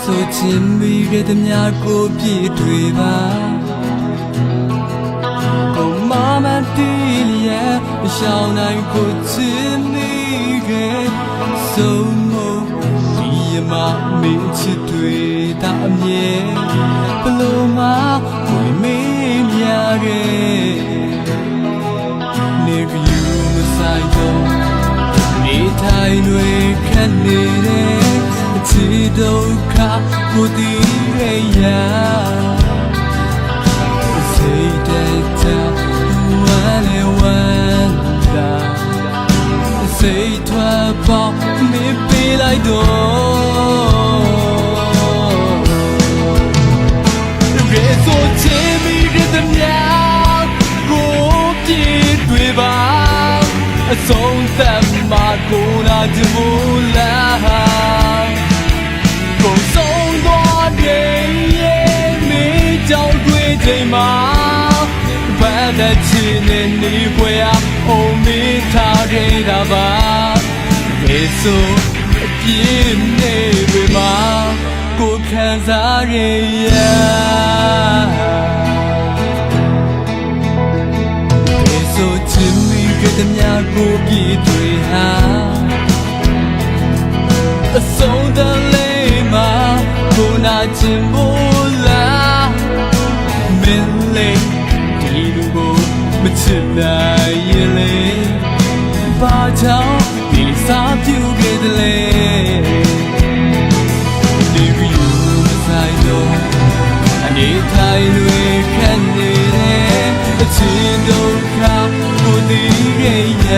ဆိုချင်မိခဲ့သမျှကိုပြည့်တွေပါကိုမမတီးလျက်ရှောင်းနိုင်ကိုချင်မိခဲ့ဆုံးမဒီမမေ့ချစ်တွေတာအမြဲဘလို့မှကိုမေ့မြခဲ့နေပြူမဆိုင်တော့နေထိုင်တွေခက်နေတဲ့ချစ်ဒုက္ခကိုတည်ရစိတ်တဲ့တာဝမ်းလေဝမ်းသာစိတ်ထွက်ပေါက်မေ့ပေးလိုက်တော့ရေဆိုချင်မိတဲ့မြတ်ကိုပြည့်တွေပါအဆုံးသတ်မှာကိုနာကြမို့လားကိုဆုံးသွားတဲ့ရဲ့မိကြောင့်တွေ့ချိန်မှာဘာသာချင်နေနေခွေအောင်အုံးမိထားခဲ့တာပါရေဆိုအပြည့်နေပြီမှာကိုခံစားခဲ့ရရေဆိုချင်မိခဲ့တဲ့မြတ်ကိုပြည့်တွေဟာအဆုံးတလေးမှာကိုနာချင်မို့လားမင်းလေးဒီလူကိုမချစ်နိုင်ရင်လေဘာကြောင့်ဒီစားပြုခဲ့တယ်လဲဒီဗီယူမဆိုင်တော့အနေထိုင်တွေခက်နေတဲ့အချင်းဒုက္ခကိုတည်ခဲ့ရ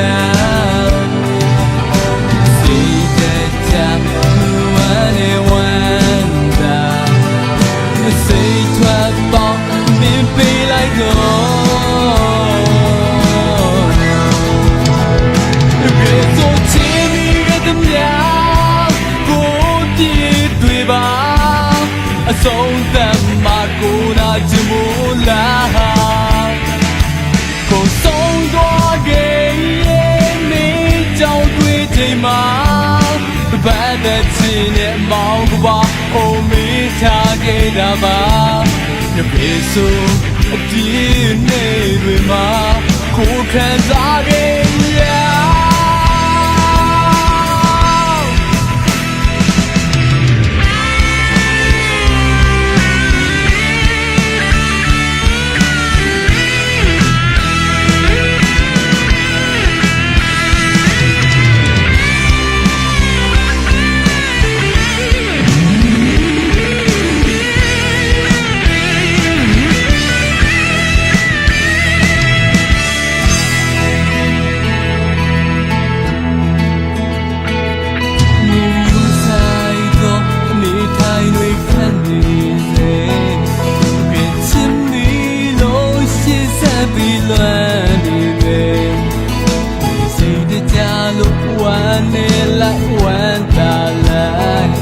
အဆုံးသတ်မှာကိုနာချင်မို့လားကိုဆုံးသွားခဲ့ရဲ့မိကြောင့်တွေ့ချိန်မှာဘာသာချင်တဲ့မောင်ကပါအိုမိထားခဲ့တာပါပြေဆိုအပြည့်နေတွေမှာကိုခံစားခဲ့ရနေလိုက်ဝမ်းသာလိုက်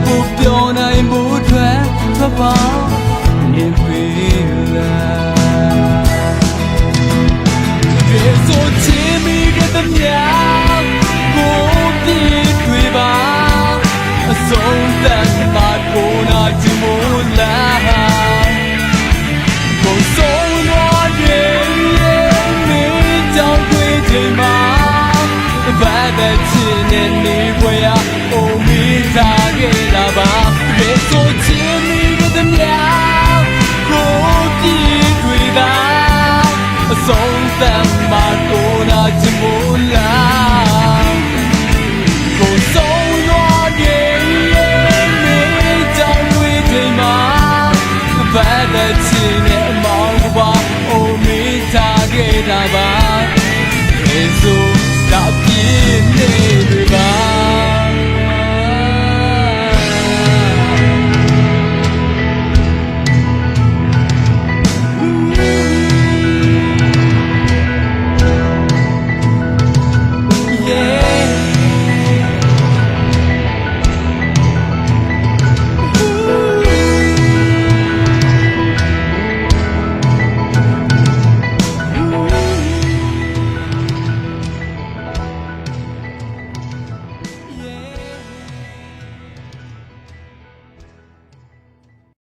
ကိုပြောနိုင်မှုတွေသဘာနေပြီလားဒီဆိုချင်မိတဲ့မြတ်ကိုပြည့်တွေပါအဆုံးသတ်